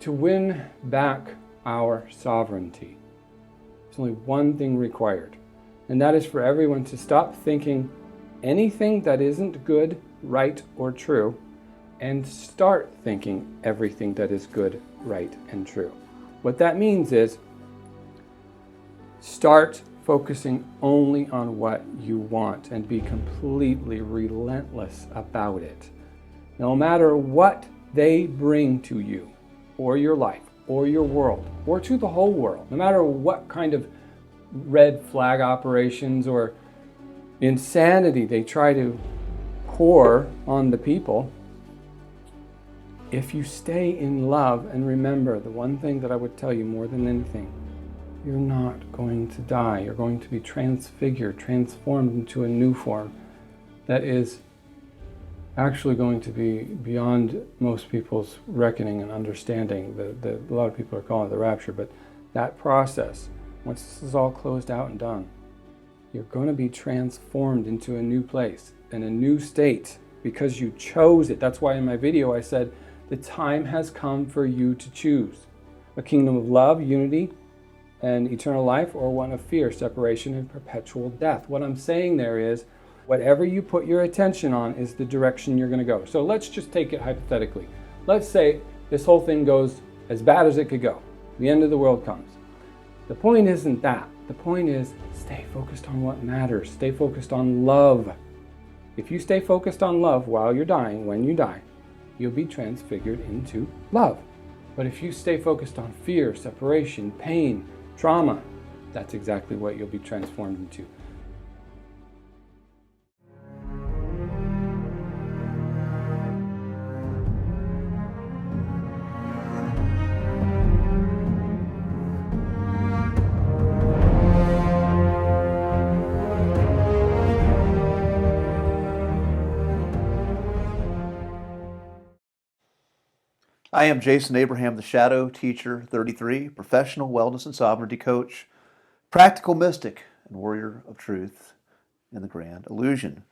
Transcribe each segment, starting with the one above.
to win back our sovereignty, there's only one thing required, and that is for everyone to stop thinking anything that isn't good, right, or true, and start thinking everything that is good, right, and true. What that means is start focusing only on what you want and be completely relentless about it. No matter what they bring to you, or your life, or your world, or to the whole world, no matter what kind of red flag operations or insanity they try to pour on the people, if you stay in love, and remember the one thing that I would tell you more than anything, you're not going to die. You're going to be transfigured, transformed into a new form that is actually going to be beyond most people's reckoning and understanding. A lot of people are calling it the rapture, but that process, once this is all closed out and done, you're going to be transformed into a new place and a new state because you chose it. That's why in my video I said, the time has come for you to choose a kingdom of love, unity, and eternal life, or one of fear, separation, and perpetual death. What I'm saying there is, whatever you put your attention on is the direction you're going to go. So let's just take it hypothetically. Let's say this whole thing goes as bad as it could go. The end of the world comes. The point isn't that. The point is, stay focused on what matters. Stay focused on love. If you stay focused on love while you're dying, when you die, you'll be transfigured into love. But if you stay focused on fear, separation, pain, trauma, that's exactly what you'll be transformed into. I am Jason Abraham, the Shadow Teacher 33, professional wellness and sovereignty coach, practical mystic, and warrior of truth in the grand illusion.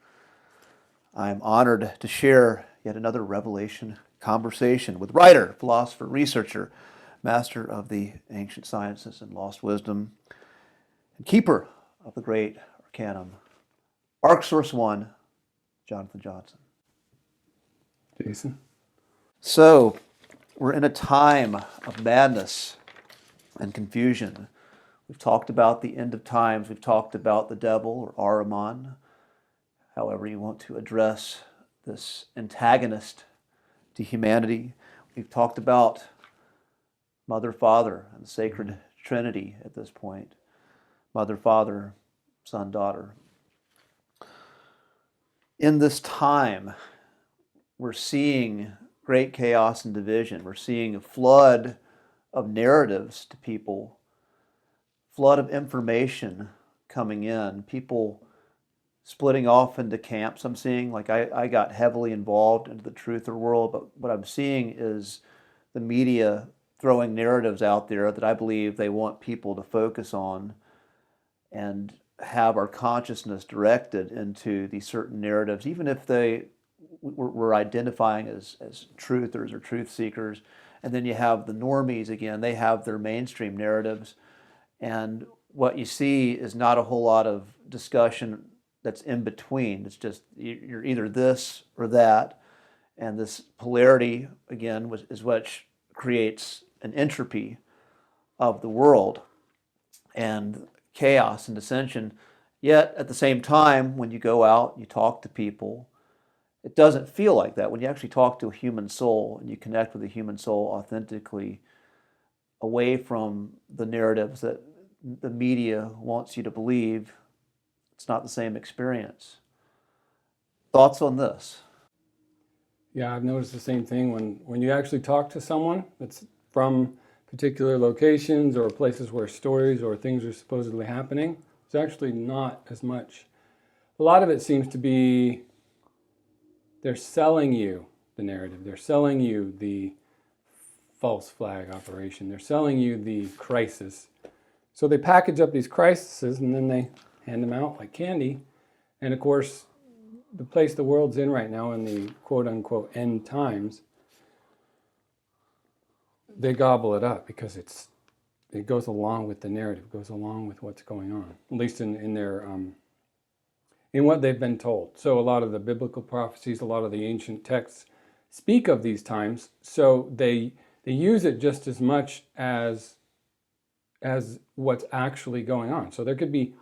I am honored to share yet another revelation conversation with writer, philosopher, researcher, master of the ancient sciences and lost wisdom, and keeper of the great arcanum, Arc Source One, Jonathan Johnson. Jason? So, we're in a time of madness and confusion. We've talked about the end of times. We've talked about the devil, or Ahriman, however you want to address this antagonist to humanity. We've talked about Mother, Father, and the sacred Trinity at this point. Mother, Father, Son, Daughter. In this time, we're seeing great chaos and division. We're seeing a flood of narratives to people, flood of information coming in, people splitting off into camps. I'm seeing, like I got heavily involved into the truther world, but what I'm seeing is the media throwing narratives out there that I believe they want people to focus on and have our consciousness directed into these certain narratives, even if we're identifying as truthers or truth seekers. And then you have the normies again, they have their mainstream narratives. And what you see is not a whole lot of discussion that's in between. It's just you're either this or that. And this polarity, again, is what creates an entropy of the world and chaos and dissension. Yet at the same time, when you go out, you talk to people, it doesn't feel like that. When you actually talk to a human soul and you connect with a human soul authentically, away from the narratives that the media wants you to believe, it's not the same experience. Thoughts on this? Yeah, I've noticed the same thing. When you actually talk to someone that's from particular locations or places where stories or things are supposedly happening, it's actually not as much. A lot of it seems to be they're selling you the narrative. They're selling you the false flag operation. They're selling you the crisis. So they package up these crises and then they hand them out like candy. And of course, the place the world's in right now in the quote-unquote end times, they gobble it up because it goes along with the narrative, goes along with what's going on, at least in their in what they've been told. So a lot of the biblical prophecies, a lot of the ancient texts speak of these times, so they use it just as much as what's actually going on. So there could be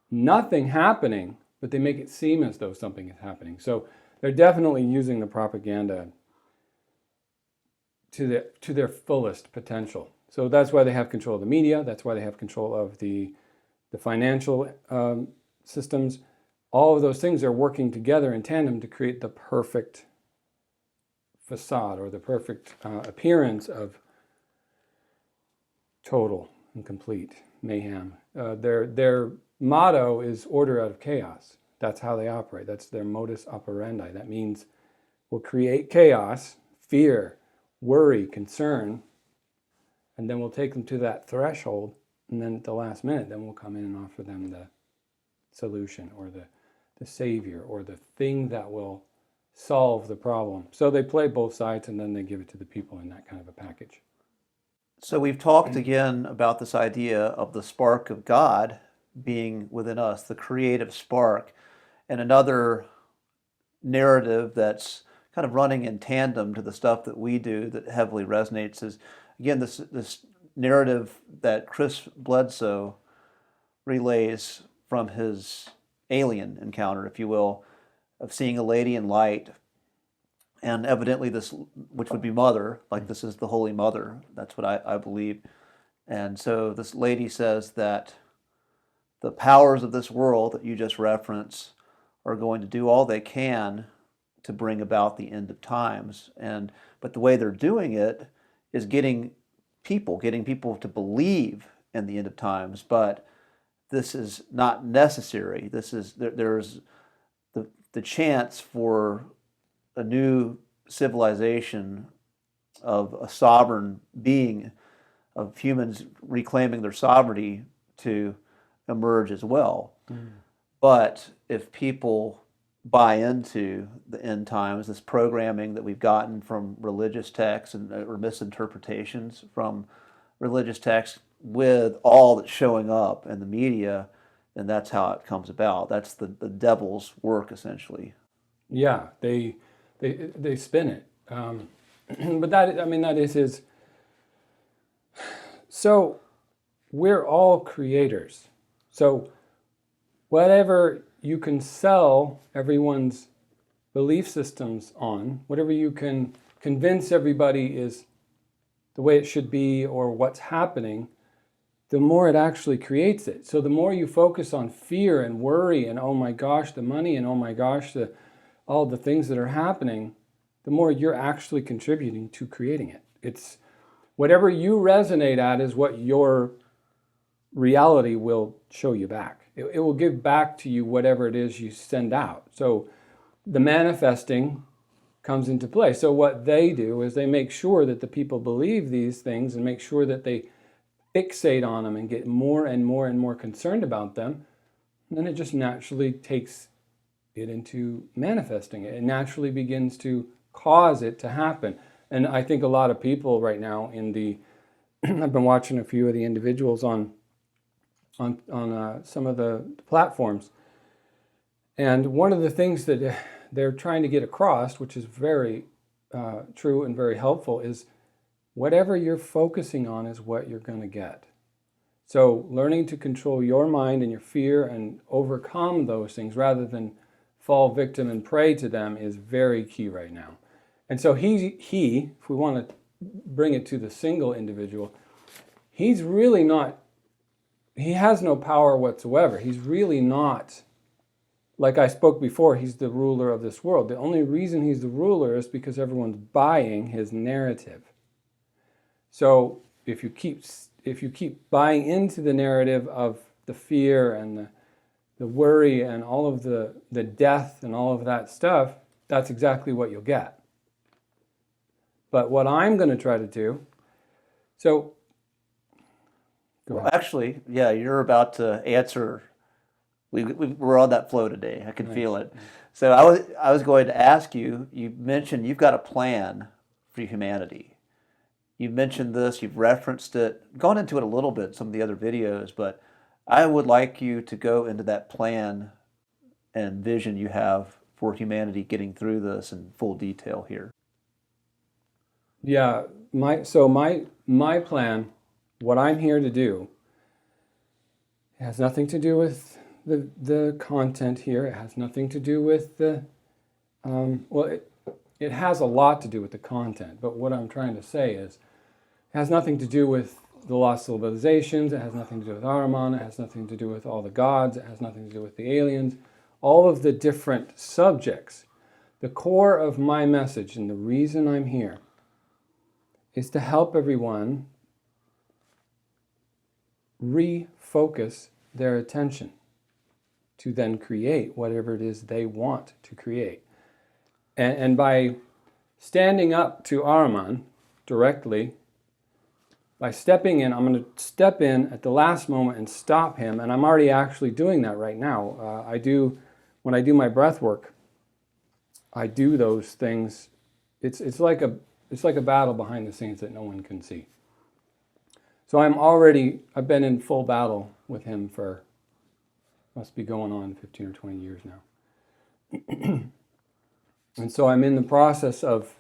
nothing happening, but they make it seem as though something is happening. So they're definitely using the propaganda to their fullest potential. So that's why they have control of the media. That's why they have control of the financial systems. All of those things are working together in tandem to create the perfect facade or the perfect appearance of total and complete mayhem. Their motto is order out of chaos. That's how they operate. That's their modus operandi. That means we'll create chaos, fear, worry, concern, and then we'll take them to that threshold, and then at the last minute, then we'll come in and offer them the solution or the savior or the thing that will solve the problem. So they play both sides, and then they give it to the people in that kind of a package. So we've talked again about this idea of the spark of God being within us, the creative spark, and another narrative that's kind of running in tandem to the stuff that we do that heavily resonates is, again, this narrative that Chris Bledsoe relays from his alien encounter, if you will, of seeing a lady in light, and evidently this, which would be mother, like this is the Holy Mother, that's what I believe. And so this lady says that the powers of this world that you just referenced are going to do all they can to bring about the end of times. But the way they're doing it is getting people to believe in the end of times. But this is not necessary. There's the chance for a new civilization of a sovereign being, of humans reclaiming their sovereignty to emerge as well. But if people buy into the end times, this programming that we've gotten from religious texts or misinterpretations from religious texts with all that's showing up in the media, then that's how it comes about. That's the devil's work, essentially. Yeah, they spin it. But that is his. So we're all creators. So whatever you can sell everyone's belief systems on, whatever you can convince everybody is the way it should be or what's happening, the more it actually creates it. So the more you focus on fear and worry and, oh my gosh, the money, and oh my gosh, all the things that are happening, the more you're actually contributing to creating it. It's whatever you resonate at is what your reality will show you back. It will give back to you whatever it is you send out. So the manifesting comes into play. So what they do is they make sure that the people believe these things and make sure that they fixate on them and get more and more and more concerned about them. And then it just naturally takes it into manifesting it. It naturally begins to cause it to happen. And I think a lot of people right now I've been watching a few of the individuals on some of the platforms. And one of the things that they're trying to get across, which is very true and very helpful, is whatever you're focusing on is what you're going to get. So learning to control your mind and your fear and overcome those things rather than fall victim and prey to them is very key right now. And so he, if we want to bring it to the single individual, he's really not, he has no power whatsoever. He's really not, like I spoke before, he's the ruler of this world. The only reason he's the ruler is because everyone's buying his narrative. So if you keep buying into the narrative of the fear and the worry and all of the death and all of that stuff, that's exactly what you'll get. But what I'm going to try to do, so well, actually, yeah, you're about to answer. We're on that flow today. I can feel it. So I was going to ask you. You mentioned you've got a plan for humanity, You've mentioned this, you've referenced it, gone into it a little bit in some of the other videos, but I would like you to go into that plan and vision you have for humanity getting through this in full detail here. Yeah, my plan, what I'm here to do, has nothing to do with the content here. It has nothing to do with the it has a lot to do with the content. But what I'm trying to say is, it has nothing to do with the lost civilizations. It has nothing to do with Ahriman. It has nothing to do with all the gods. It has nothing to do with the aliens. All of the different subjects. The core of my message and the reason I'm here is to help everyone refocus their attention to then create whatever it is they want to create. And by standing up to Ahriman directly, by stepping in, I'm going to step in at the last moment and stop him, and I'm already actually doing that right now. When I do my breath work, I do those things. It's like a battle behind the scenes that no one can see. So I've been in full battle with him for, must be going on 15 or 20 years now. And so I'm in the process of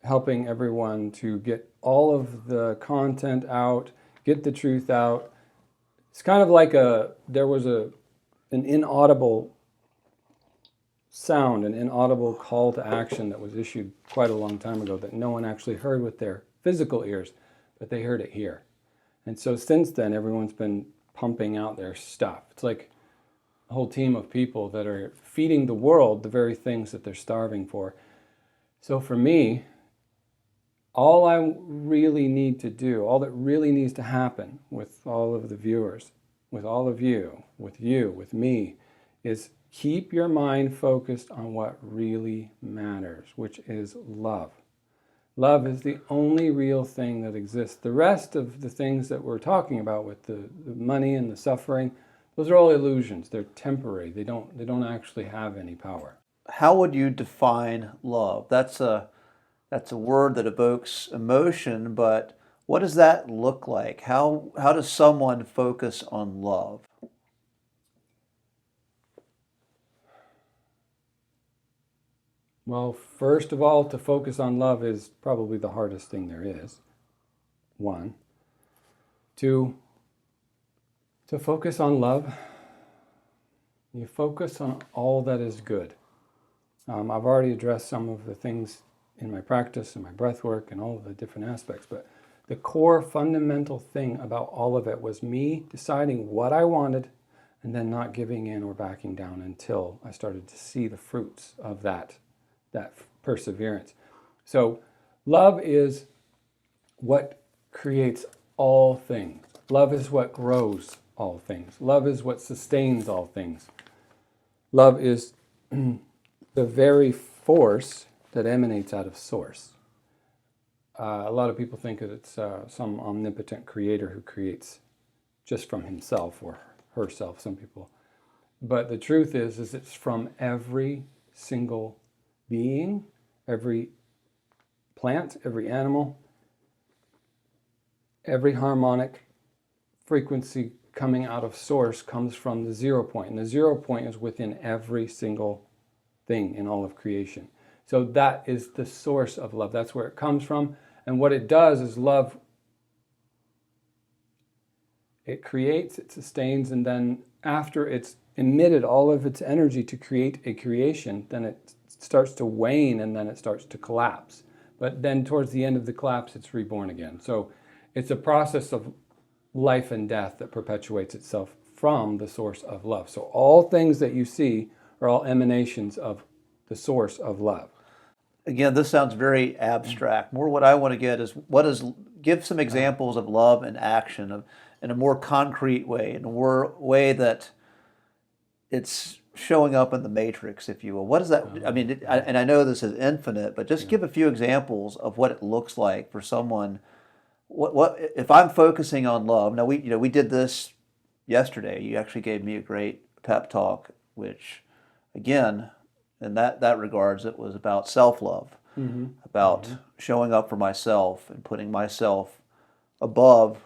helping everyone to get all of the content out, get the truth out. It's kind of like there was an inaudible sound, an inaudible call to action that was issued quite a long time ago that no one actually heard with their physical ears, but they heard it here. And so since then, everyone's been pumping out their stuff. It's like a whole team of people that are feeding the world the very things that they're starving for. So for me, all I really need to do, all that really needs to happen with all of the viewers, with all of you, with me, is keep your mind focused on what really matters, which is love. Love is the only real thing that exists. The rest of the things that we're talking about with the money and the suffering, those are all illusions. They're temporary. They don't actually have any power. How would you define love? That's a word that evokes emotion, but what does that look like? How does someone focus on love? Well, first of all, to focus on love is probably the hardest thing there is. One. Two, to focus on love, you focus on all that is good. I've already addressed some of the things in my practice and my breath work and all of the different aspects, but the core fundamental thing about all of it was me deciding what I wanted and then not giving in or backing down until I started to see the fruits of that perseverance. So love is what creates all things. Love is what grows all things. Love is what sustains all things. Love is the very force that emanates out of source. A lot of people think that it's some omnipotent creator who creates just from himself or herself, some people. But the truth is it's from every single being, every plant, every animal, every harmonic frequency coming out of source comes from the 0 point. And the 0 point is within every single thing in all of creation. So that is the source of love. That's where it comes from. And what it does is love, it creates, it sustains, and then after it's emitted all of its energy to create a creation, then it starts to wane and then it starts to collapse. But then towards the end of the collapse, it's reborn again. So it's a process of life and death that perpetuates itself from the source of love. So all things that you see are all emanations of the source of love. Again, this sounds very abstract. More what I want to get is give some examples of love and action in a more concrete way, in a way that it's showing up in the matrix, if you will. What is that? I mean, and I know this is infinite, but just give a few examples of what it looks like for someone. What if I'm focusing on love? Now we did this yesterday. You actually gave me a great pep talk, which, again, in that regards, it was about self-love. about showing up for myself and putting myself above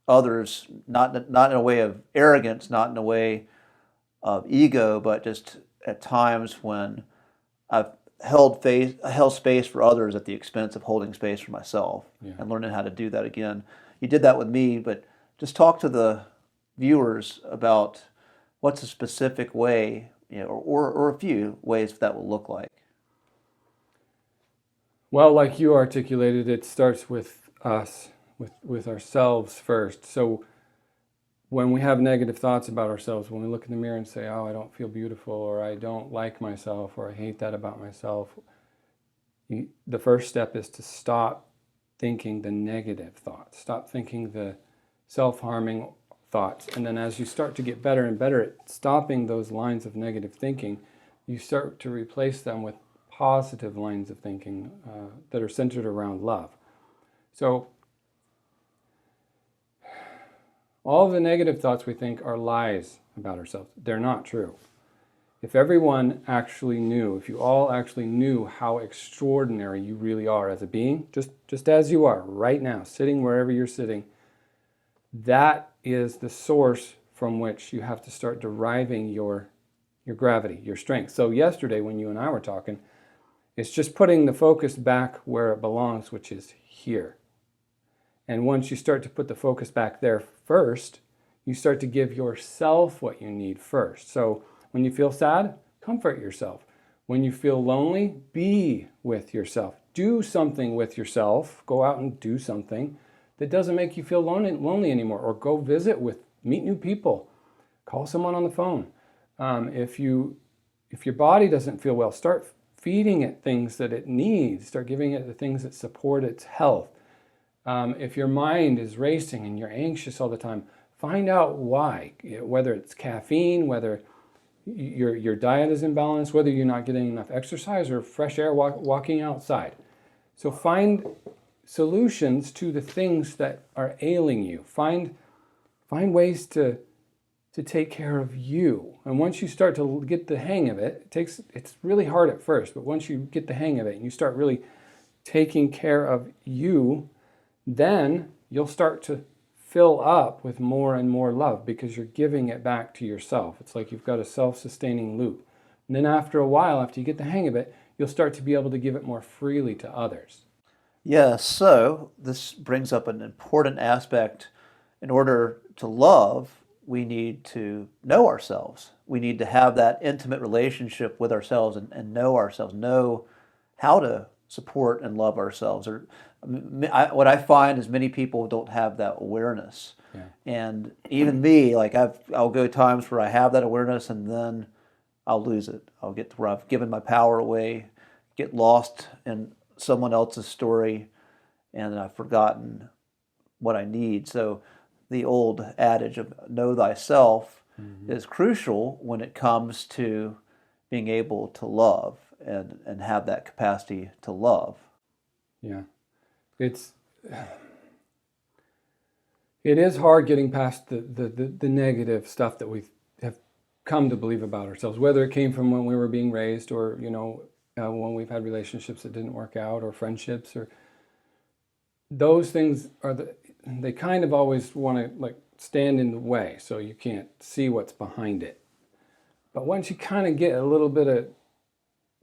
others, not in a way of arrogance, not in a way of ego, but just at times when I've held space for others at the expense of holding space for myself, and learning how to do that again. You did that with me, but just talk to the viewers about what's a specific way, or a few ways that will look like. Well, like you articulated, it starts with us, with ourselves first. So when we have negative thoughts about ourselves, when we look in the mirror and say, oh, I don't feel beautiful, or I don't like myself, or I hate that about myself, the first step is to stop thinking the negative thoughts. Stop thinking the self-harming thoughts. And then as you start to get better and better at stopping those lines of negative thinking, you start to replace them with positive lines of thinking that are centered around love. So all the negative thoughts we think are lies about ourselves. They're not true. If everyone actually knew, if you all actually knew how extraordinary you really are as a being, just as you are right now, sitting wherever you're sitting, that is the source from which you have to start deriving your gravity, your strength. So yesterday when you and I were talking, it's just putting the focus back where it belongs, which is here. And once you start to put the focus back there first, you start to give yourself what you need first. So when you feel sad, comfort yourself. When you feel lonely, be with yourself. Do something with yourself. Go out and do something that doesn't make you feel lonely anymore. Or go meet new people. Call someone on the phone. If your body doesn't feel well, start feeding it things that it needs. Start giving it the things that support its health. If your mind is racing and you're anxious all the time, find out why. Whether it's caffeine, whether your diet is imbalanced, whether you're not getting enough exercise or fresh air walking outside. So find solutions to the things that are ailing you. Find ways to take care of you. And once you start to get the hang of it, it's really hard at first, but once you get the hang of it and you start really taking care of you, then you'll start to fill up with more and more love because you're giving it back to yourself. It's like you've got a self-sustaining loop. And then after a while, after you get the hang of it, you'll start to be able to give it more freely to others. Yes, so this brings up an important aspect. In order to love, we need to know ourselves. We need to have that intimate relationship with ourselves and know ourselves, know how to support and love ourselves. What I find is many people don't have that awareness. Yeah. And even me, like I'll go times where I have that awareness and then I'll lose it. I'll get to where I've given my power away, get lost in someone else's story, and I've forgotten what I need. So the old adage of know thyself is crucial when it comes to being able to love and have that capacity to love. Yeah. It is hard getting past the negative stuff that we have come to believe about ourselves, whether it came from when we were being raised or, when we've had relationships that didn't work out or friendships, or those things they kind of always want to stand in the way so you can't see what's behind it. But once you kind of get a little bit of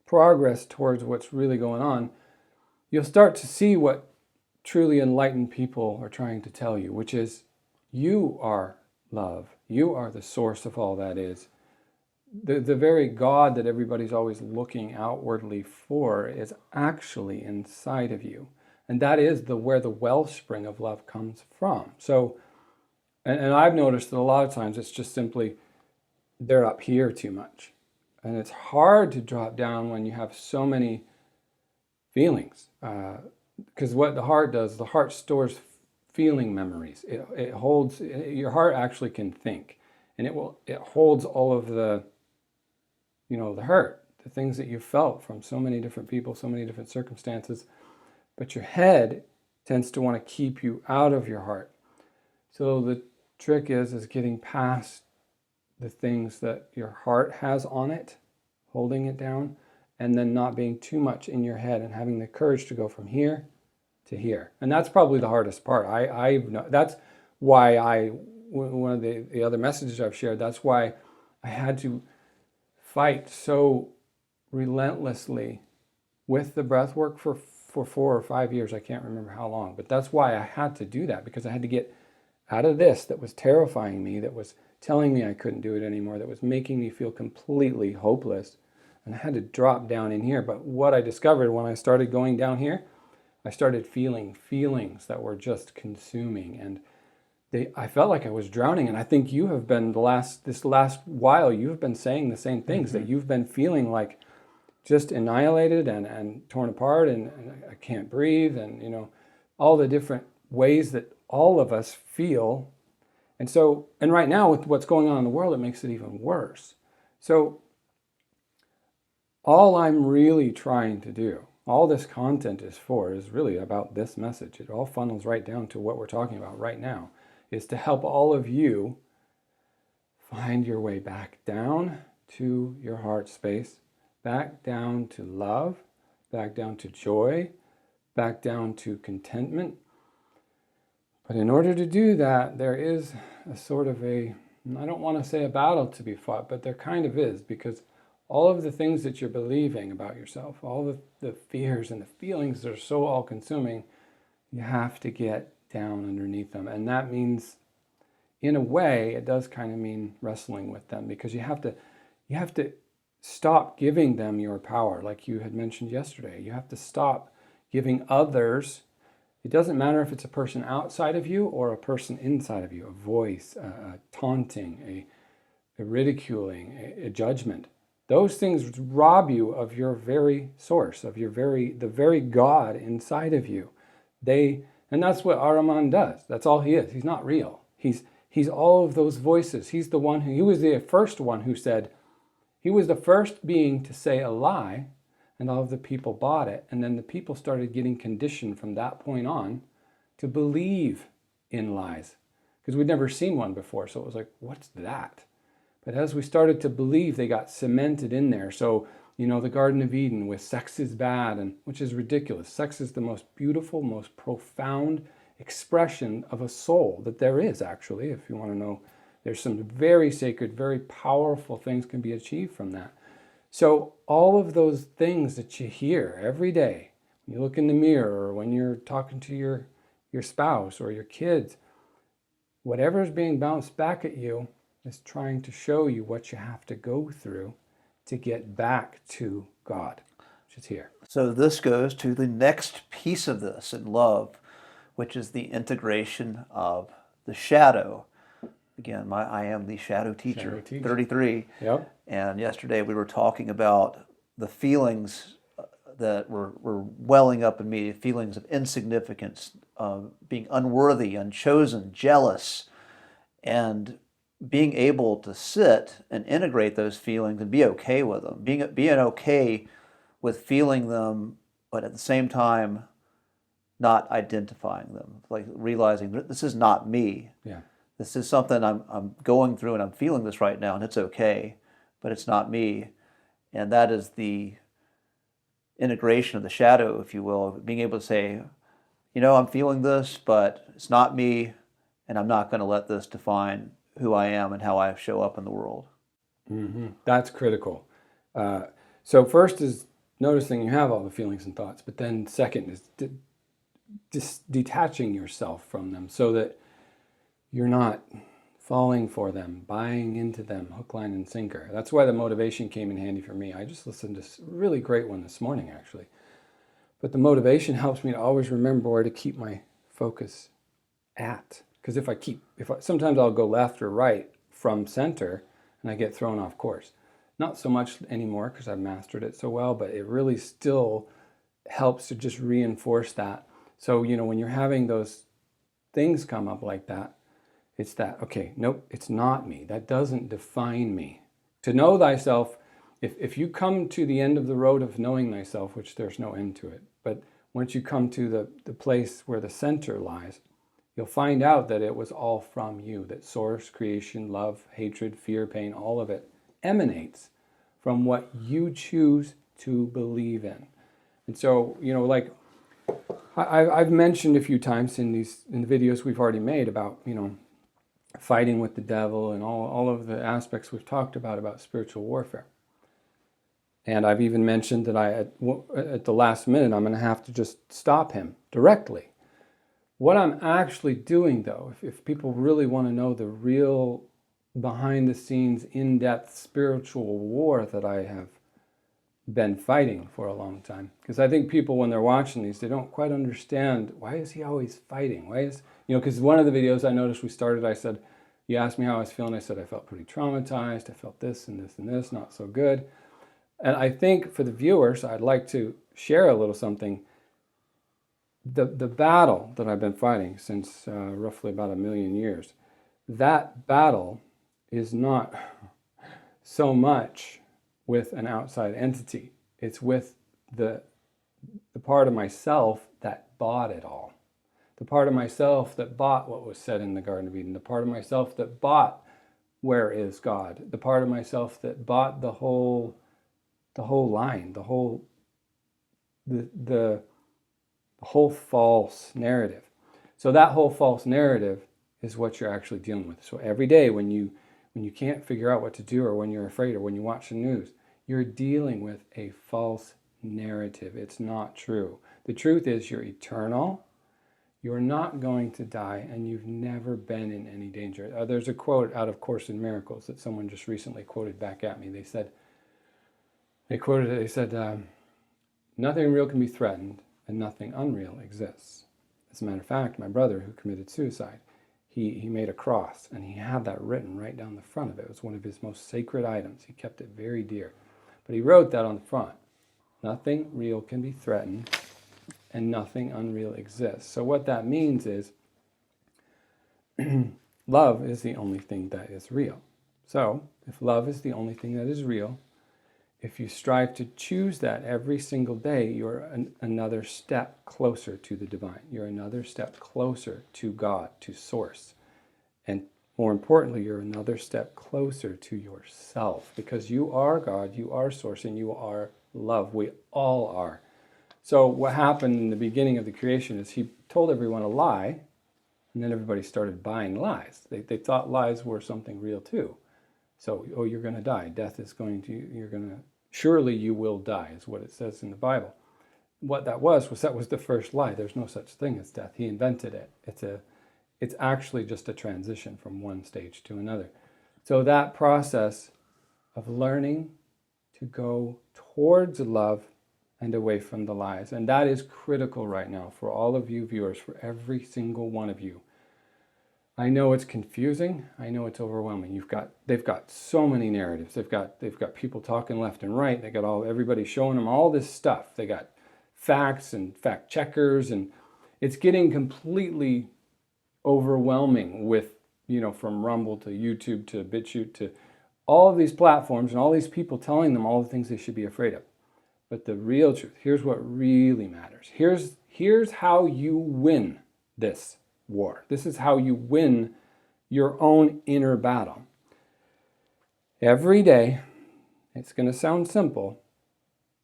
progress towards what's really going on, you'll start to see what truly enlightened people are trying to tell you, which is you are love. You are the source of all that is. The very God that everybody's always looking outwardly for is actually inside of you. And that is where the wellspring of love comes from. So, and I've noticed that a lot of times it's just simply they're up here too much. And it's hard to drop down when you have so many feelings. Because what the heart does, the heart stores feeling memories. It holds, your heart actually can think. And it holds all of the hurt, the things that you felt from so many different people, so many different circumstances. But your head tends to want to keep you out of your heart. So the trick is getting past the things that your heart has on it, holding it down, and then not being too much in your head and having the courage to go from here to here. And that's probably the hardest part. That's why one of the other messages I've shared, that's why I had to fight so relentlessly with the breath work for 4 or 5 years. I can't remember how long, but that's why I had to do that, because I had to get out of this that was terrifying me, that was telling me I couldn't do it anymore, that was making me feel completely hopeless. And I had to drop down in here. But what I discovered when I started going down here, I started feeling feelings that were just consuming, and I felt like I was drowning. And I think you have been this last while, you've been saying the same things, that you've been feeling like just annihilated and torn apart, and I can't breathe, and all the different ways that all of us feel. And right now with what's going on in the world, it makes it even worse. So all I'm really trying to do, all this content is really about this message. It all funnels right down to what we're talking about right now, is to help all of you find your way back down to your heart space, back down to love, back down to joy, back down to contentment. But in order to do that, there is a sort of I don't want to say a battle to be fought, but there kind of is, because all of the things that you're believing about yourself, all the fears and the feelings that are so all-consuming, you have to get down underneath them. And that means, in a way, it does kind of mean wrestling with them, because you have to stop giving them your power, like you had mentioned yesterday. You have to stop giving others. It doesn't matter if it's a person outside of you or a person inside of you, a voice, a taunting, a ridiculing, a judgment. Those things rob you of your very source, of the very God inside of you. And that's what Araman does. That's all he is. He's not real. He's all of those voices. He was the first one who said, he was the first being to say a lie, and all of the people bought it. And then the people started getting conditioned from that point on to believe in lies, because we'd never seen one before. So it was like, what's that? But as we started to believe, they got cemented in there. So, the Garden of Eden with sex is bad, and which is ridiculous. Sex is the most beautiful, most profound expression of a soul that there is, actually. If you want to know, there's some very sacred, very powerful things can be achieved from that. So all of those things that you hear every day, when you look in the mirror, or when you're talking to your spouse or your kids, whatever is being bounced back at you is trying to show you what you have to go through to get back to God, which is here. So this goes to the next piece of this in love, which is the integration of the shadow. Again, I am the shadow teacher, 33. Yep. And yesterday we were talking about the feelings that were welling up in me, feelings of insignificance, being unworthy, unchosen, jealous, and being able to sit and integrate those feelings and be okay with them, being okay with feeling them, but at the same time not identifying them, like realizing this is not me. Yeah. This is something I'm going through, and I'm feeling this right now, and it's okay, but it's not me. And that is the integration of the shadow, if you will, being able to say, I'm feeling this, but it's not me, and I'm not going to let this define who I am and how I show up in the world. Mm-hmm. That's critical. So first is noticing you have all the feelings and thoughts, but then second is detaching yourself from them so that you're not falling for them, buying into them, hook, line, and sinker. That's why the motivation came in handy for me. I just listened to a really great one this morning, actually. But the motivation helps me to always remember where to keep my focus at. Because sometimes I'll go left or right from center, and I get thrown off course. Not so much anymore because I've mastered it so well, but it really still helps to just reinforce that. So, when you're having those things come up like that, it's that, okay, nope, it's not me. That doesn't define me. To know thyself, if you come to the end of the road of knowing thyself, which there's no end to it, but once you come to the place where the center lies, you'll find out that it was all from you, that source, creation, love, hatred, fear, pain, all of it emanates from what you choose to believe in. And so, like I've mentioned a few times in the videos we've already made about, fighting with the devil and all of the aspects we've talked about spiritual warfare. And I've even mentioned that at the last minute, I'm going to have to just stop him directly. What I'm actually doing, though, if people really want to know the real behind-the-scenes, in-depth spiritual war that I have been fighting for a long time, because I think people, when they're watching these, they don't quite understand, why is he always fighting? Because one of the videos I noticed we started, I said, you asked me how I was feeling, I said I felt pretty traumatized, I felt this and this and this, not so good. And I think for the viewers, I'd like to share a little something. The battle that I've been fighting since roughly about 1,000,000 years, that battle is not so much with an outside entity. It's with the part of myself that bought it all. The part of myself that bought what was said in the Garden of Eden. The part of myself that bought where is God. The part of myself that bought the whole line, the whole false narrative. So that whole false narrative is what you're actually dealing with. So every day when you can't figure out what to do, or when you're afraid, or when you watch the news, you're dealing with a false narrative. It's not true. The truth is you're eternal, you're not going to die, and you've never been in any danger. There's a quote out of Course in Miracles that someone just recently quoted back at me. They said, nothing real can be threatened and nothing unreal exists. As a matter of fact, my brother who committed suicide, he made a cross, and he had that written right down the front of it. It was one of his most sacred items. He kept it very dear. But he wrote that on the front. Nothing real can be threatened and nothing unreal exists. So what that means is love is the only thing that is real. So if love is the only thing that is real, if you strive to choose that every single day, you're another step closer to the divine. You're another step closer to God, to Source. And more importantly, you're another step closer to yourself, because you are God, you are Source, and you are love. We all are. So what happened in the beginning of the creation is he told everyone a lie, and then everybody started buying lies. They thought lies were something real too. So, you're going to die. Death is surely you will die, is what it says in the Bible. What that was the first lie. There's no such thing as death. He invented it. It's actually just a transition from one stage to another. So that process of learning to go towards love and away from the lies. And that is critical right now for all of you viewers, for every single one of you. I know it's confusing. I know it's overwhelming. They've got so many narratives. They've got people talking left and right. They got everybody showing them all this stuff. They got facts and fact checkers, and it's getting completely overwhelming with, from Rumble to YouTube to BitChute to all of these platforms and all these people telling them all the things they should be afraid of. But the real truth, here's what really matters. Here's how you win this war. This is how you win your own inner battle. Every day, it's going to sound simple,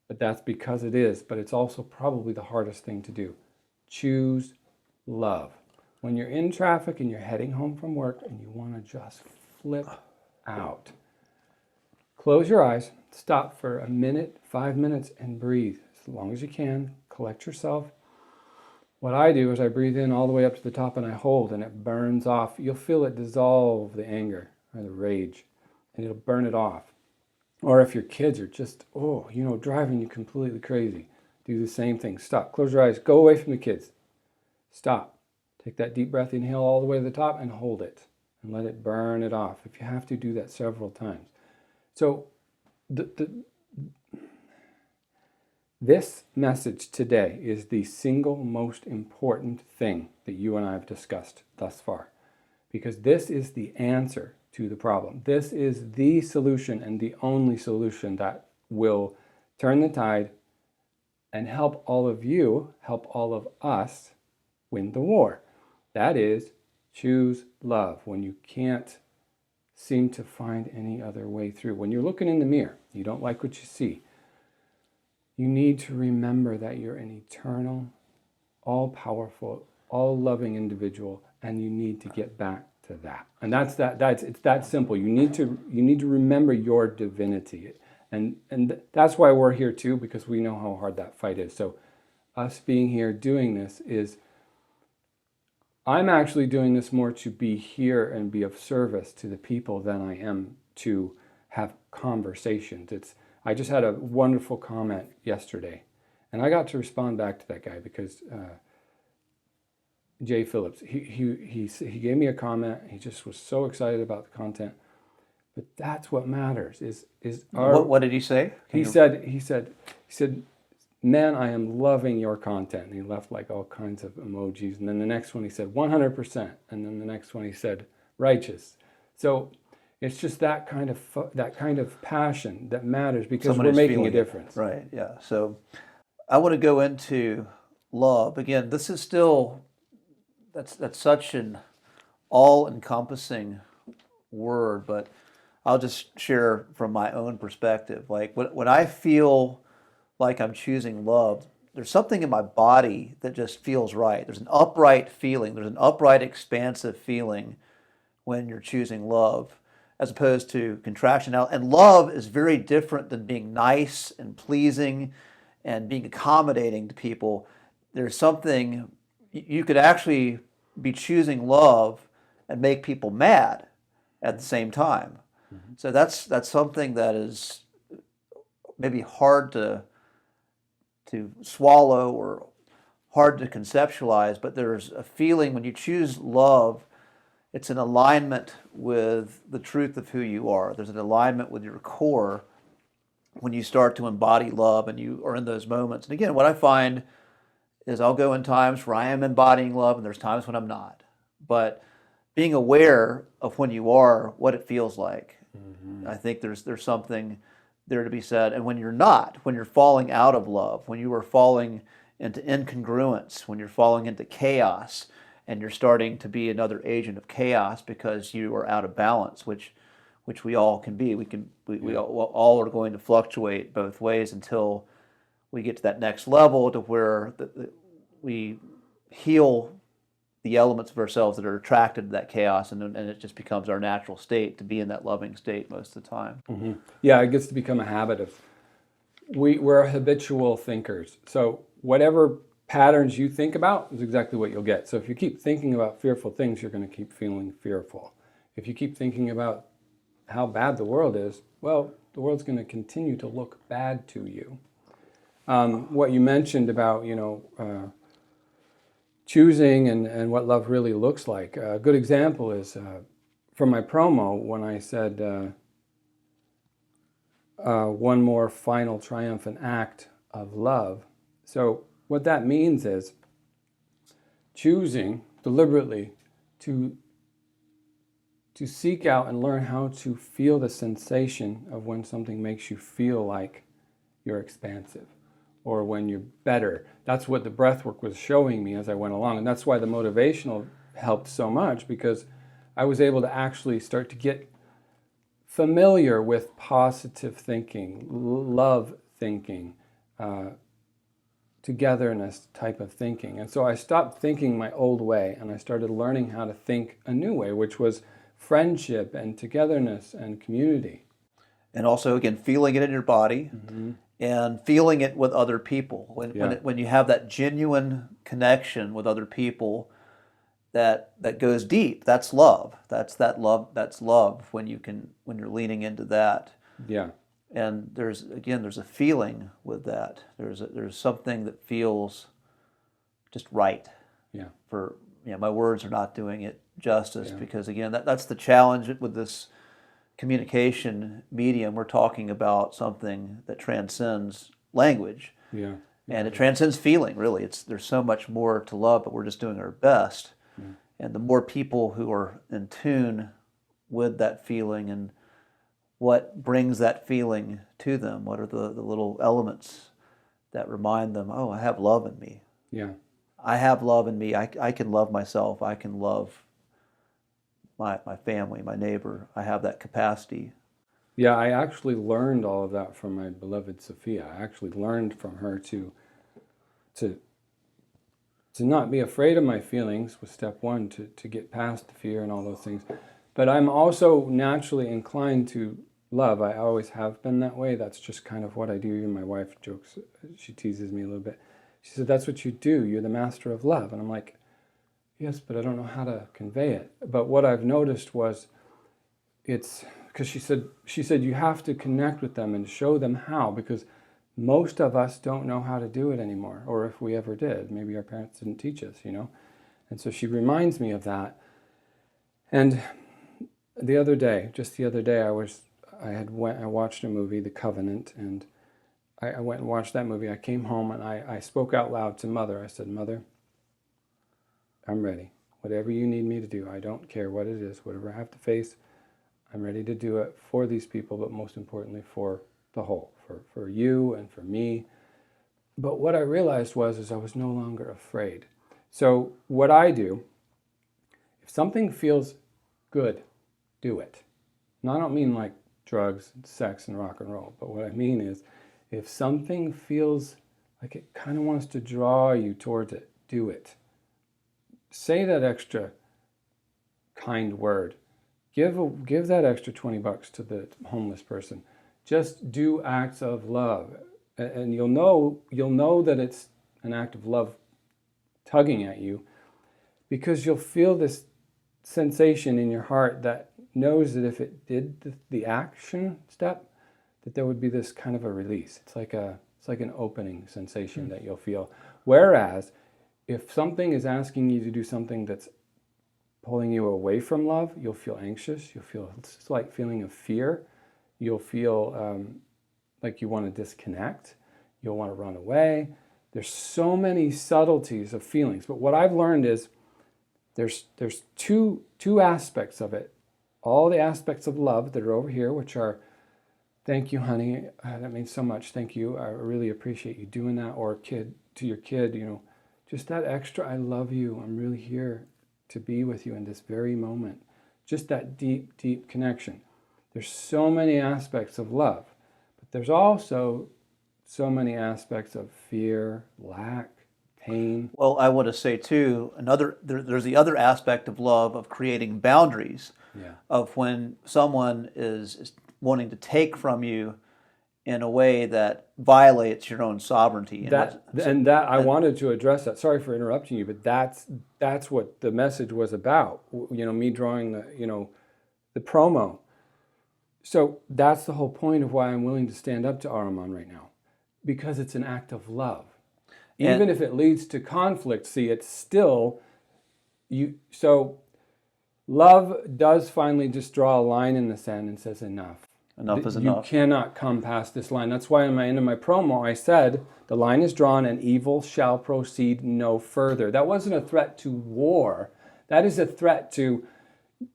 but that's because it is. But it's also probably the hardest thing to do. Choose love. When you're in traffic and you're heading home from work and you want to just flip out, close your eyes, stop for a minute, 5 minutes, and breathe as long as you can. Collect yourself. What I do is I breathe in all the way up to the top and I hold, and it burns off. You'll feel it dissolve the anger or the rage, and it'll burn it off. Or if your kids are just, driving you completely crazy, do the same thing. Stop, close your eyes, go away from the kids. Stop. Take that deep breath, inhale all the way to the top and hold it and let it burn it off. If you have to, do that several times. So this message today is the single most important thing that you and I have discussed thus far, because this is the answer to the problem. This is the solution and the only solution that will turn the tide and help all of you, help all of us win the war. That is, choose love when you can't seem to find any other way through. When you're looking in the mirror, you don't like what you see. you need to remember that you're an eternal, all-powerful, all-loving individual, and you need to get back to that. And it's that simple. You need to remember your divinity. And that's why we're here too, because we know how hard that fight is. So us being here doing this is, I'm actually doing this more to be here and be of service to the people than I am to have conversations. I just had a wonderful comment yesterday, and I got to respond back to that guy because Jay Phillips, he gave me a comment. He just was so excited about the content. But that's what matters. What did he say? He said, man, I am loving your content. And he left like all kinds of emojis. And then the next one he said 100%. And then the next one he said righteous. So it's just that kind of passion that matters, because we're making a difference. Right. Yeah. So I want to go into love again. This is still that's such an all-encompassing word, but I'll just share from my own perspective. Like when I feel like I'm choosing love, there's something in my body that just feels right. There's an upright feeling. There's an upright, expansive feeling when you're choosing love, as opposed to contraction. And love is very different than being nice and pleasing and being accommodating to people. There's something, you could actually be choosing love and make people mad at the same time. Mm-hmm. So that's something that is maybe hard to swallow or hard to conceptualize, but there's a feeling when you choose love, it's an alignment with the truth of who you are. There's an alignment with your core when you start to embody love and you are in those moments. And again, what I find is I'll go in times where I am embodying love and there's times when I'm not. But being aware of when you are, what it feels like. Mm-hmm. I think there's something there to be said. And when you're not, when you're falling out of love, when you are falling into incongruence, when you're falling into chaos, and you're starting to be another agent of chaos because you are out of balance, which we all can be. We all are going to fluctuate both ways until we get to that next level to where we heal the elements of ourselves that are attracted to that chaos, and it just becomes our natural state to be in that loving state most of the time. Mm-hmm. Yeah, it gets to become a habit of, we're habitual thinkers. So whatever patterns you think about is exactly what you'll get. So if you keep thinking about fearful things, you're going to keep feeling fearful. If you keep thinking about how bad the world is, well, the world's going to continue to look bad to you. What you mentioned about, choosing and what love really looks like. A good example is from my promo when I said one more final triumphant act of love. So what that means is choosing deliberately to seek out and learn how to feel the sensation of when something makes you feel like you're expansive or when you're better. That's what the breath work was showing me as I went along. And that's why the motivational helped so much, because I was able to actually start to get familiar with positive thinking, love thinking, togetherness type of thinking. And so I stopped thinking my old way and I started learning how to think a new way, which was friendship and togetherness and community. And also, again, feeling it in your body. Mm-hmm. And feeling it with other people. When you have that genuine connection with other people that goes deep, that's love. That's love when you're leaning into that. Yeah. And there's a feeling with that. There's something that feels just right. Yeah. My words are not doing it justice, because again, that's the challenge with this communication medium. We're talking about something that transcends language. Yeah. And it transcends feeling, really. There's so much more to love, but we're just doing our best. Yeah. And the more people who are in tune with that feeling and what brings that feeling to them, what are the little elements that remind them, oh, I have love in me. Yeah. I have love in me. I can love myself. I can love my family, my neighbor. I have that capacity. Yeah, I actually learned all of that from my beloved Sophia. I actually learned from her to to not be afraid of my feelings was step one, to get past the fear and all those things. But I'm also naturally inclined to love. I always have been that way. That's just kind of what I do. Even my wife jokes, she teases me a little bit. She said, that's what you do. You're the master of love. And I'm like, yes, but I don't know how to convey it. But what I've noticed was it's because she said you have to connect with them and show them how, because most of us don't know how to do it anymore, or if we ever did, maybe our parents didn't teach us, And so she reminds me of that. And just the other day, I watched a movie, The Covenant, and I went and watched that movie. I came home and I spoke out loud to Mother. I said, Mother, I'm ready. Whatever you need me to do, I don't care what it is, whatever I have to face, I'm ready to do it for these people, but most importantly for the whole, for you and for me. But what I realized is I was no longer afraid. So what I do, if something feels good, do it. Now, I don't mean like drugs, sex, and rock and roll, but what I mean is if something feels like it kind of wants to draw you towards it, do it. Say that extra kind word. Give that extra $20 to the homeless person. Just do acts of love, and you'll know that it's an act of love tugging at you, because you'll feel this sensation in your heart that knows that if it did the action step, that there would be this kind of a release. It's like an opening sensation that you'll feel. Whereas if something is asking you to do something that's pulling you away from love, you'll feel anxious. You'll feel a slight feeling of fear. You'll feel like you want to disconnect. You'll want to run away. There's so many subtleties of feelings. But what I've learned is there's two aspects of it. All the aspects of love that are over here, which are, thank you, honey. That means so much. Thank you. I really appreciate you doing that. Or to your kid, just that extra, I love you. I'm really here to be with you in this very moment. Just that deep, deep connection. There's so many aspects of love, but there's also so many aspects of fear, lack, pain. Well, I want to say too, there's the other aspect of love of creating boundaries. Yeah. Of when someone is wanting to take from you in a way that violates your own sovereignty. I wanted to address that. Sorry for interrupting you, but that's what the message was about. Me drawing the promo. So that's the whole point of why I'm willing to stand up to Ahriman right now, because it's an act of love. Even if it leads to conflict, it's still you. So love does finally just draw a line in the sand and says enough. Enough is enough. You cannot come past this line. That's why in the end of my promo, I said, the line is drawn and evil shall proceed no further. That wasn't a threat to war. That is a threat to,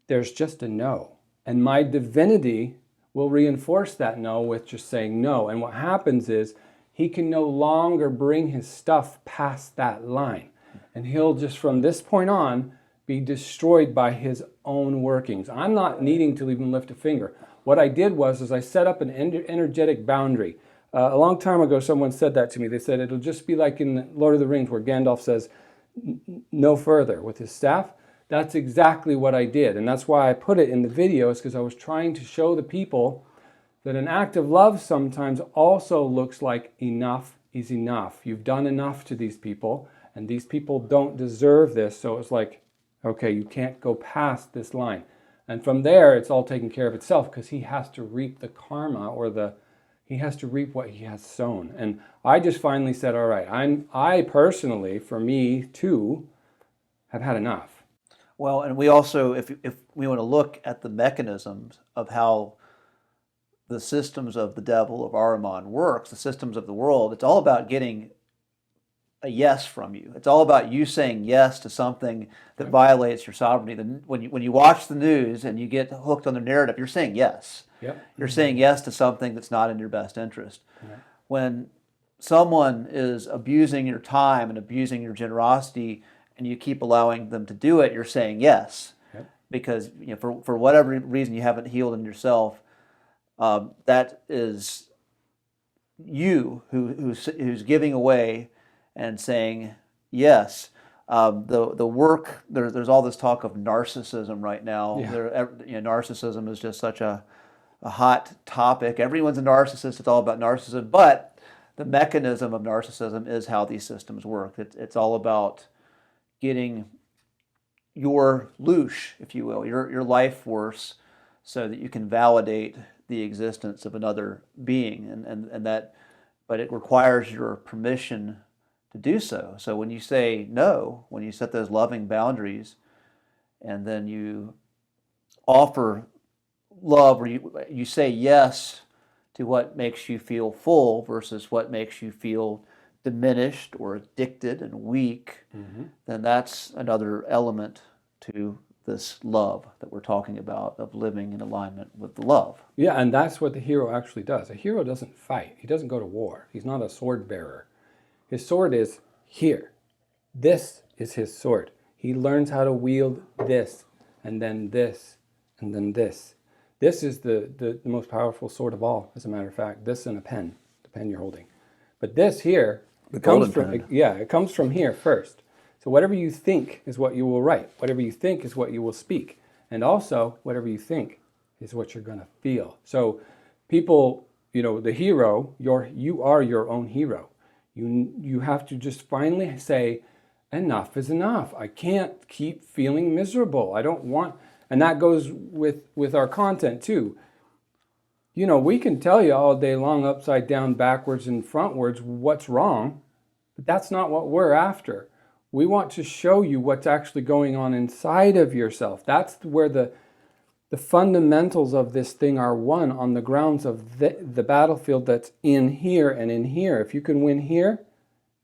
there's just a no. And my divinity will reinforce that no with just saying no. And what happens is he can no longer bring his stuff past that line. And he'll just from this point on be destroyed by his own workings. I'm not needing to even lift a finger. What I did was I set up an energetic boundary. A long time ago, someone said that to me. They said it'll just be like in Lord of the Rings where Gandalf says, no further with his staff. That's exactly what I did. And that's why I put it in the video, is because I was trying to show the people that an act of love sometimes also looks like enough is enough. You've done enough to these people, and these people don't deserve this. So it's like, okay, you can't go past this line. And from there, it's all taken care of itself, because he has to reap the karma, or he has to reap what he has sown. And I just finally said, all right, I personally, for me too, have had enough. Well, and we also, if we want to look at the mechanisms of how the systems of the devil, of Ahriman, works, the systems of the world, it's all about getting a yes from you. It's all about you saying yes to something that violates your sovereignty. When you watch the news and you get hooked on the narrative, you're saying yes. Yep. You're saying yes to something that's not in your best interest. Yep. When someone is abusing your time and abusing your generosity, and you keep allowing them to do it, you're saying yes. Yep. Because for whatever reason you haven't healed in yourself, That is you who's giving away and saying yes. The work, there's all this talk of narcissism right now. Yeah. Narcissism is just such a hot topic. Everyone's a narcissist. It's all about narcissism, but the mechanism of narcissism is how these systems work. It's all about getting your loosh, if you will, your life force, so that you can validate the existence of another being, and that, but it requires your permission to do so. So when you say no, when you set those loving boundaries, and then you offer love, or you say yes to what makes you feel full versus what makes you feel diminished or addicted and weak, then that's another element to this love that we're talking about, of living in alignment with the love. Yeah, and that's what the hero actually does. A hero doesn't fight. He doesn't go to war. He's not a sword bearer. His sword is here. This is his sword. He learns how to wield this, and then this, and then this. This is the most powerful sword of all, as a matter of fact. This and a pen, the pen you're holding. But this here, it comes from here first. So whatever you think is what you will write. Whatever you think is what you will speak. And also, whatever you think is what you're going to feel. So people, the hero, you are your own hero. You have to just finally say, enough is enough. I can't keep feeling miserable. I don't want, and that goes with our content too. We can tell you all day long, upside down, backwards, and frontwards, what's wrong, but that's not what we're after. We want to show you what's actually going on inside of yourself. That's where the fundamentals of this thing are won, on the grounds of the battlefield that's in here and in here. If you can win here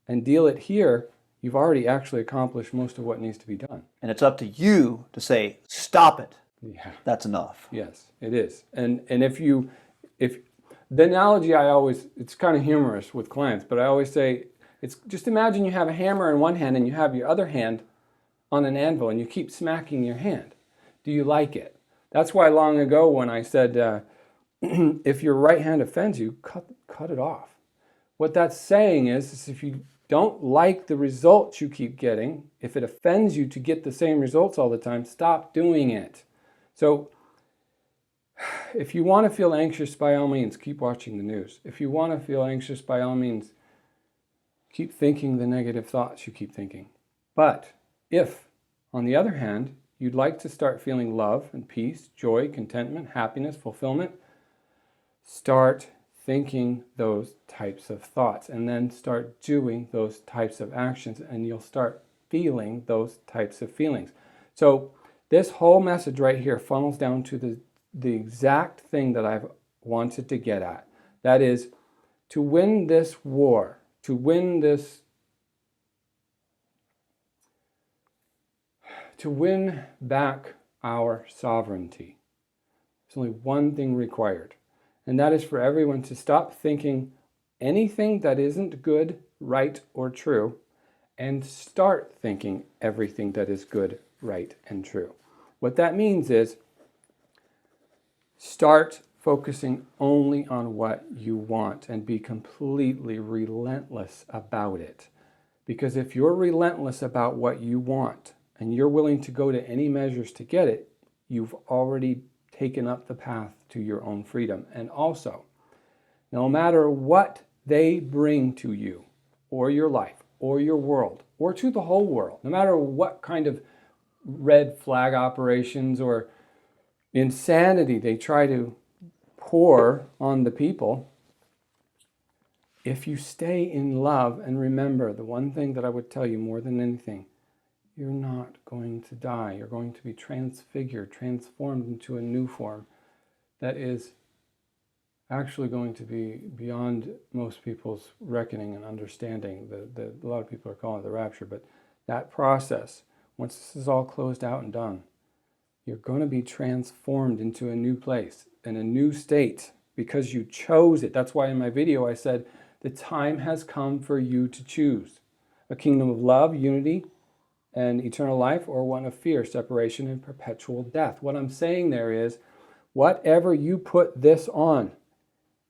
and deal it here, you've already actually accomplished most of what needs to be done. And it's up to you to say, stop it. Yeah. That's enough. Yes, it is. And if the analogy it's kind of humorous with clients, but I always say, it's just imagine you have a hammer in one hand and you have your other hand on an anvil and you keep smacking your hand. Do you like it? That's why long ago when I said, if your right hand offends you, cut it off. What that's saying is if you don't like the results you keep getting, if it offends you to get the same results all the time, stop doing it. So if you want to feel anxious, by all means, keep watching the news. If you want to feel anxious, by all means, keep thinking the negative thoughts you keep thinking. But if, on the other hand, you'd like to start feeling love and peace, joy, contentment, happiness, fulfillment, start thinking those types of thoughts, and then start doing those types of actions, and you'll start feeling those types of feelings. So this whole message right here funnels down to the exact thing that I've wanted to get at. That is, to win this war, to win back our sovereignty, there's only one thing required. And that is for everyone to stop thinking anything that isn't good, right, or true, and start thinking everything that is good, right, and true. What that means is start focusing only on what you want and be completely relentless about it. Because if you're relentless about what you want and you're willing to go to any measures to get it, you've already taken up the path to your own freedom. And also, no matter what they bring to you or your life or your world or to the whole world, no matter what kind of red flag operations or insanity they try to pour on the people, if you stay in love, and remember the one thing that I would tell you more than anything, you're not going to die. You're going to be transfigured, transformed into a new form that is actually going to be beyond most people's reckoning and understanding. A lot of people are calling it the rapture, but that process, once this is all closed out and done, you're going to be transformed into a new place and a new state because you chose it. That's why in my video I said, the time has come for you to choose a kingdom of love, unity, and eternal life, or one of fear, separation, and perpetual death. What I'm saying there is, Whatever you put this on,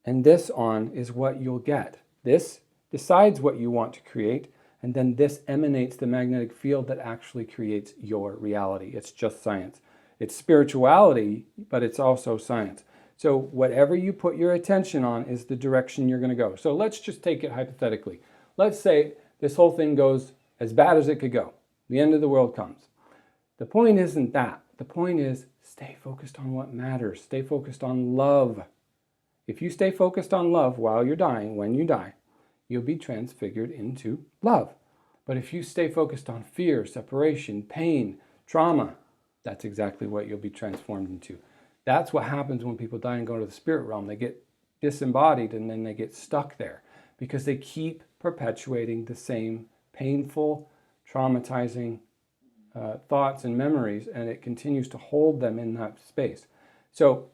and this on is what you'll get. This decides what you want to create, and then this emanates the magnetic field that actually creates your reality. It's just science. It's spirituality, but it's also science. So whatever you put your attention on is the direction you're going to go. So let's just take it hypothetically. Let's say this whole thing goes as bad as it could go. The end of the world comes. The point isn't that. The point is stay focused on what matters. Stay focused on love. If you stay focused on love while you're dying, when you die, you'll be transfigured into love. But if you stay focused on fear, separation, pain, trauma, that's exactly what you'll be transformed into. That's what happens when people die and go to the spirit realm. They get disembodied and then they get stuck there because they keep perpetuating the same painful, traumatizing thoughts and memories, and it continues to hold them in that space. So,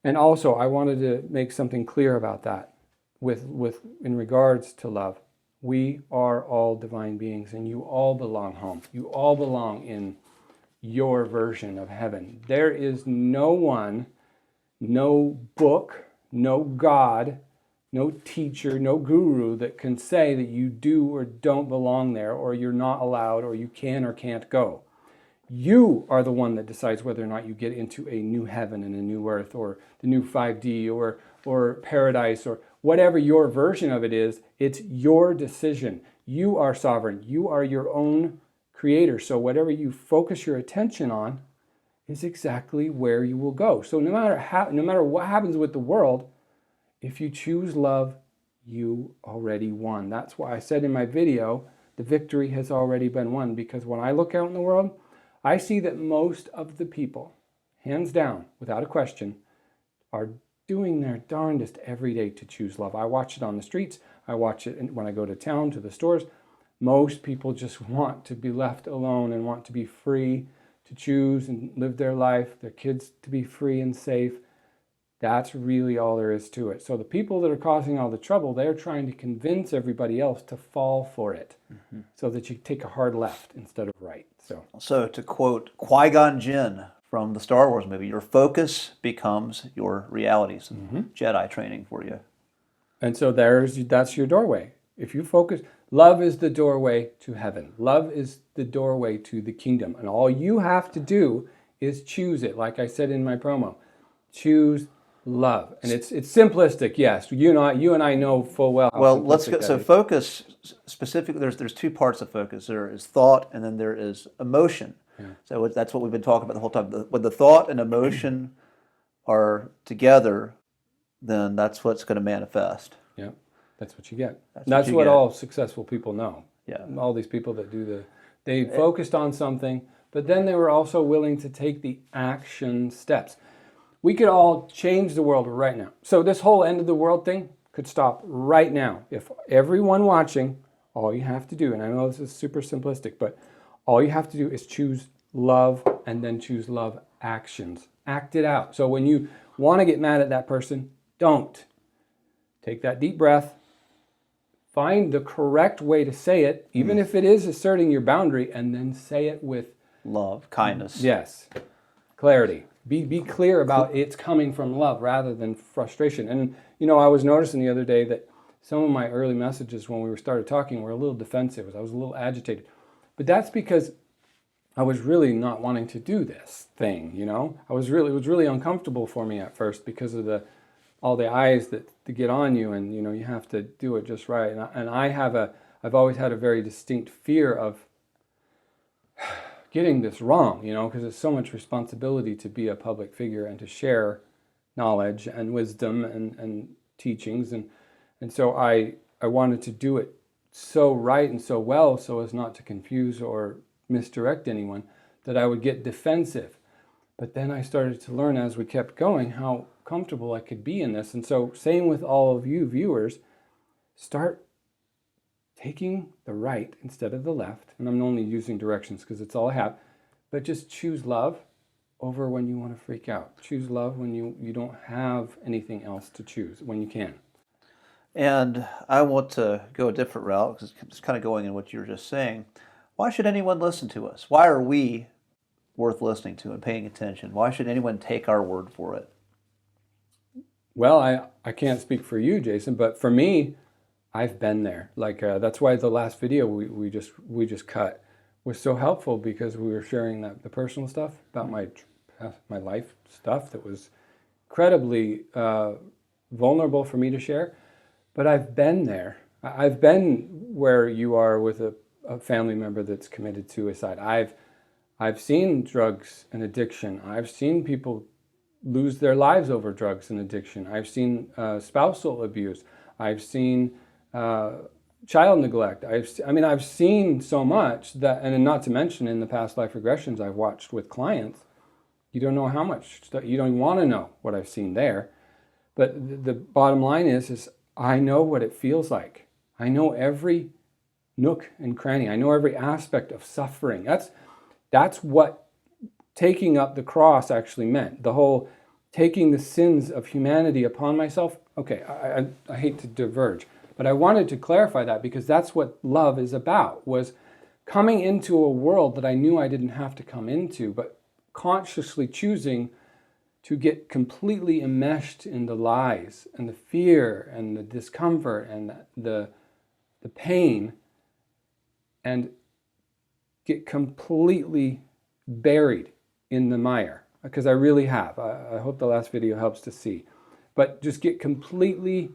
and also I wanted to make something clear about that with in regards to love. We are all divine beings and you all belong home. You all belong in your version of heaven. There is no one, no book, no God, no teacher, no guru that can say that you do or don't belong there, or you're not allowed, or you can or can't go. You are the one that decides whether or not you get into a new heaven and a new earth, or the new 5D, or paradise, or whatever your version of it is. It's your decision. You are sovereign. You are your own creator. So whatever you focus your attention on is exactly where you will go. So no matter what happens with the world, if you choose love, you already won. That's why I said in my video, the victory has already been won. Because when I look out in the world, I see that most of the people, hands down, without a question, are doing their darndest every day to choose love. I watch it on the streets. I watch it when I go to town, to the stores. Most people just want to be left alone and want to be free to choose and live their life, their kids to be free and safe. That's really all there is to it. So the people that are causing all the trouble, they're trying to convince everybody else to fall for it, so that you take a hard left instead of right. So to quote Qui-Gon Jinn from the Star Wars movie, your focus becomes your reality. Some Jedi training for you. And so that's your doorway. If you focus, love is the doorway to heaven. Love is the doorway to the kingdom. And all you have to do is choose it. Like I said in my promo, choose love. And it's simplistic, yes. You and I know full well how well, let's go. simplistic So that is. focus specifically. There's two parts of focus. There is thought, and then there is emotion. Yeah. So that's what we've been talking about the whole time. When the thought and emotion are together, then that's what's going to manifest. Yeah, that's what you get. That's That's what you what get. all successful people know. Yeah. All these people that they focused on something, but then they were also willing to take the action steps. We could all change the world right now. So this whole end of the world thing could stop right now. If everyone watching, all you have to do, and I know this is super simplistic, but all you have to do is choose love and then choose love actions. Act it out. So when you want to get mad at that person, don't. Take that deep breath. Find the correct way to say it, even if it is asserting your boundary, and then say it with Love, kindness. yes, clarity. Be clear about it's coming from love rather than frustration. And I was noticing the other day that some of my early messages when we started talking were a little defensive. I was a little agitated. But that's because I was really not wanting to do this thing, it was really uncomfortable for me at first because of all the eyes that get on you, and you have to do it just right. And I've always had a very distinct fear of getting this wrong, because it's so much responsibility to be a public figure and to share knowledge and wisdom and teachings. And so I wanted to do it so right and so well so as not to confuse or misdirect anyone, that I would get defensive. But then I started to learn as we kept going how comfortable I could be in this. And so same with all of you viewers, start taking the right instead of the left. And I'm only using directions because it's all I have. But just choose love over when you want to freak out. Choose love when you don't have anything else to choose, when you can. And I want to go a different route because it's kind of going in what you were just saying. Why should anyone listen to us? Why are we worth listening to and paying attention? Why should anyone take our word for it? Well, I can't speak for you, Jason, but for me, I've been there. Like that's why the last video we just cut was so helpful, because we were sharing the personal stuff about my life stuff that was incredibly vulnerable for me to share. But I've been there. I've been where you are with a family member that's committed suicide. I've seen drugs and addiction. I've seen people lose their lives over drugs and addiction. I've seen spousal abuse. I've seen child neglect. I've seen so much that, and not to mention in the past life regressions I've watched with clients, you don't know how much stuff, you don't want to know what I've seen there. But the bottom line is I know what it feels like. I know every nook and cranny. I know every aspect of suffering. That's what taking up the cross actually meant. The whole taking the sins of humanity upon myself. Okay, I hate to diverge, but I wanted to clarify that, because that's what love is about, was coming into a world that I knew I didn't have to come into, but consciously choosing to get completely enmeshed in the lies and the fear and the discomfort and the pain, and get completely buried in the mire, because I really have. I hope the last video helps to see. But just get completely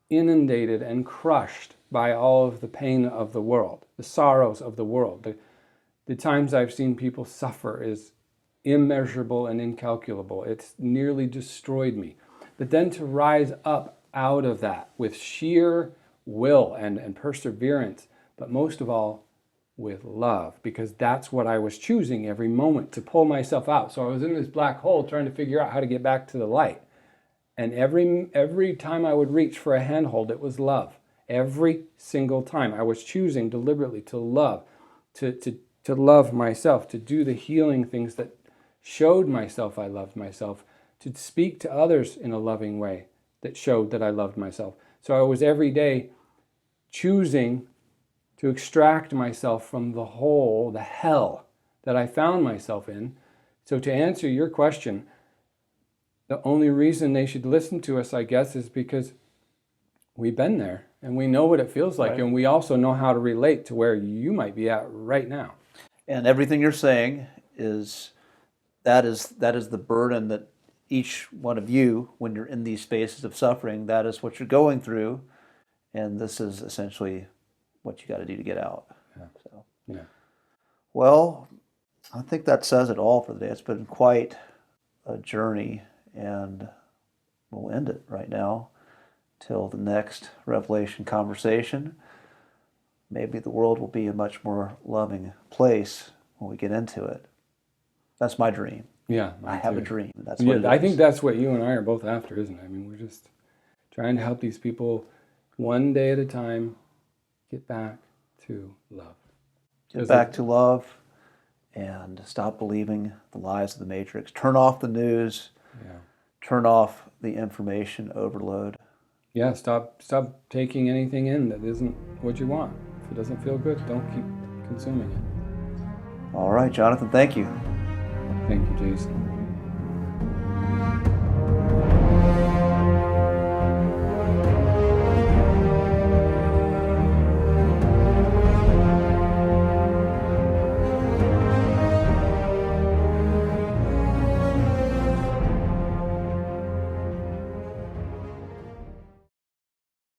inundated and crushed by all of the pain of the world, the sorrows of the world. The times I've seen people suffer is immeasurable and incalculable. It's nearly destroyed me. But then to rise up out of that with sheer will and perseverance, but most of all, with love, because that's what I was choosing every moment, to pull myself out. So I was in this black hole trying to figure out how to get back to the light. And every time I would reach for a handhold, it was love. Every single time I was choosing deliberately to love, to love myself, to do the healing things that showed myself I loved myself, to speak to others in a loving way that showed that I loved myself. So I was every day choosing to extract myself from the hole, the hell that I found myself in. So to answer your question, the only reason they should listen to us, I guess, is because we've been there and we know what it feels like. Right. And we also know how to relate to where you might be at right now. And everything you're saying is that is the burden that each one of you, when you're in these spaces of suffering, that is what you're going through. And this is essentially what you got to do to get out. Yeah. So, yeah. Well, I think that says it all for the day. It's been quite a journey, and we'll end it right now till the next Revelation conversation. Maybe the world will be a much more loving place when we get into it. That's my dream. Yeah, I have a dream. That's what it is. I think that's what you and I are both after, isn't it? I mean, we're just trying to help these people one day at a time get back to love. Get back to love and stop believing the lies of the Matrix. Turn off the news. Yeah. Turn off the information overload. Yeah, stop taking anything in that isn't what you want. If it doesn't feel good, don't keep consuming it. All right, Jonathan, thank you. Thank you, Jason.